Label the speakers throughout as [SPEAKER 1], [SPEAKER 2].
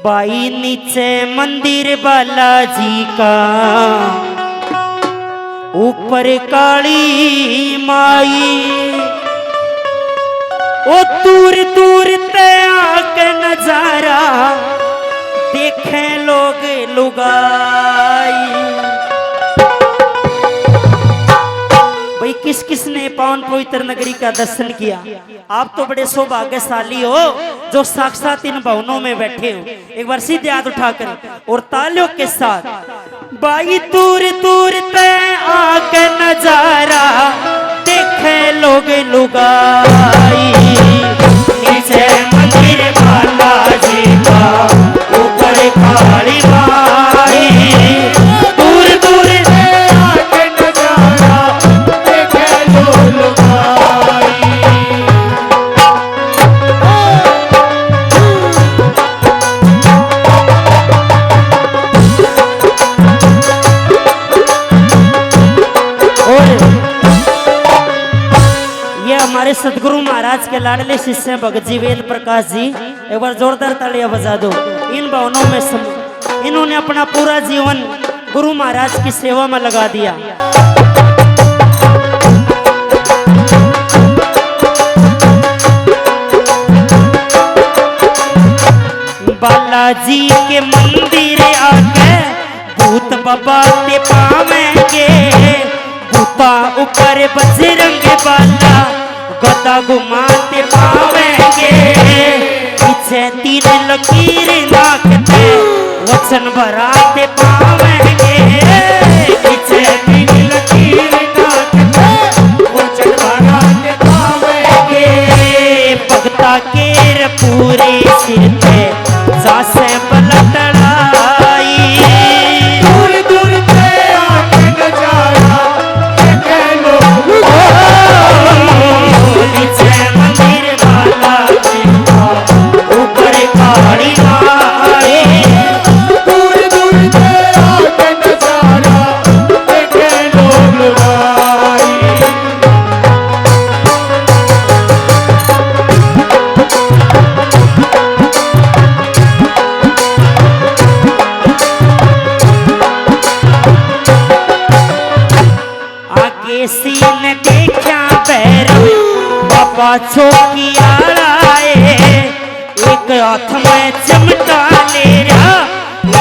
[SPEAKER 1] By नीचे मंदिर बालाजी का, ऊपर काली माई। ओ दूर दूर ते आके नजारा देखे लोग लुगाई। भाई किस किसने पावन पवित्र नगरी का दर्शन किया? आप तो बड़े सौभाग्यशाली हो जो साक्षात इन भवनों में बैठे हो। एक बार सीधे हाथ उठाकर और तालियों के साथ बाई दूर दूर ते आके नजारा देखे लोग लुगाई। नीचे मंदिर बालाजी का, ऊपर काली माई। दूर दूर ते आके नजारा देखे लोग लुगाई। हमारे सदगुरु महाराज के लाडले शिष्य भगत जी वेद प्रकाश जी, एक बार जोरदार तालियां बजा दो। इन भवनों में इन्होंने अपना पूरा जीवन गुरु महाराज की सेवा में लगा दिया। बालाजी के मंदिर आके भूत बाबा ते पावेंगे, भूता ऊपर बजरंग बाला गदा घुमाते पावेंगे। पीछे तीन लकीर नाकते वचन भराते पावेंगे। पीछे तीन लकीर नाकते वचन भराते पावेंगे। भगता केर पूरे सिर पे जासे पलटड़ाई। दूर दूर से आके नजारा देखे लोग। नीचे मंदिर बालाजी का, ऊपर काली माई। दूर दूर से आके नजारा देखे लोग लुगाई। आगे सीन देखा भैरव बाबा चौकियाड़ा है। एक हाथ में चमटा ले रहा,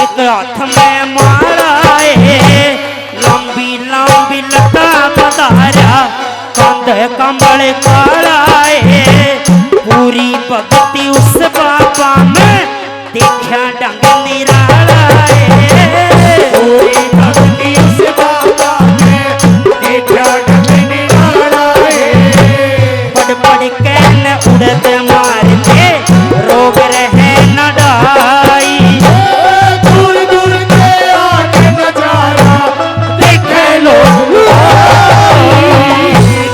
[SPEAKER 1] एक हाथ में मारा है। लंबी लंबी लता बधारा, कंधे कंबल काला है। पूरी भक्ति उस बाबा में देखा ढंग निराला है। पूरी भक्ति उस बाबा में देखा ढंग निराला है। पड़ पड़ के न उड़द मारते रोग रहे न डाई। दूर दूर से आके नजारा देखे लोग।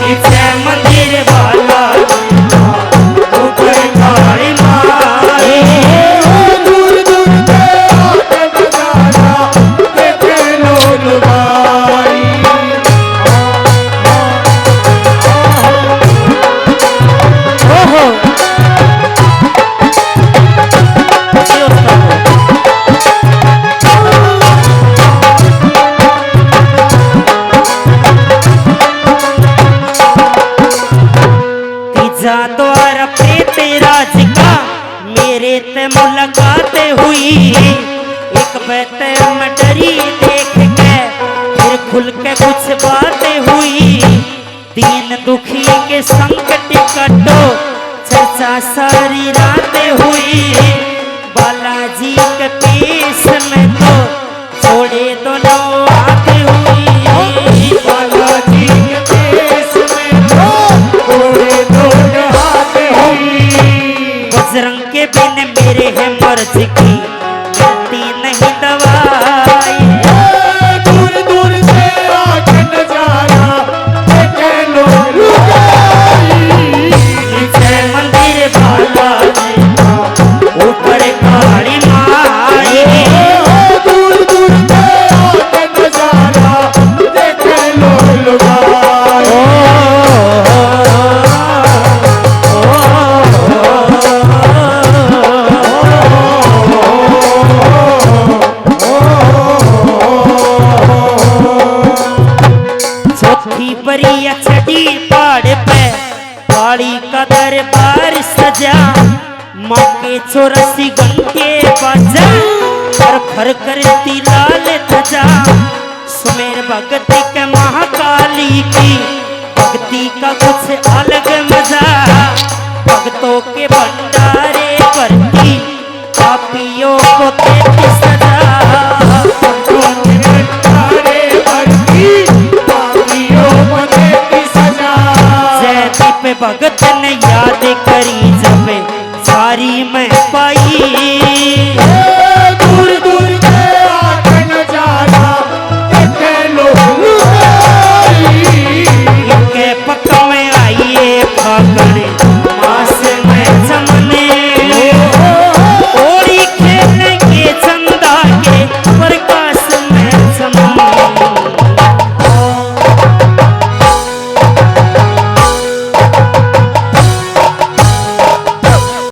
[SPEAKER 1] नीचे मंदिर बालाजी का, ऊपर काली माई। दूर दूर से आके नजारा देखे लोग लुगाई। ओहो तीजा द्वार प्रेत राज का मेरे ते मुलाकात हुई। एक बेटे में डरी देख के फिर खुल के कुछ बातें हुई। दीन दुखी के संकट कटो चर्चा सारी रातें हुई। बालाजी के पेश में तो छोड़े दोनों आते हुई। बालाजी के पेश में तो छोड़े दोनों आते हुई। बजरंग के बिन मेरे है मर्ज की मिलती नहीं दवाई। दूर दूर से आके नजारा देखे लोग लुगाई। नीचे मंदिर बालाजी का, ऊपर काली माई। दूर दूर से आके नजारा देखे लोग लुगाई। ओ सजा माँ के 84 घंटे बजा और फर करती लाल ध्वजा सुमेर भक्ति के महाकाली की भक्ति का कुछ अलग मजा भक्तों के भंडारे भरती पापियों को देती सजा जय दीप भगत ने याद करी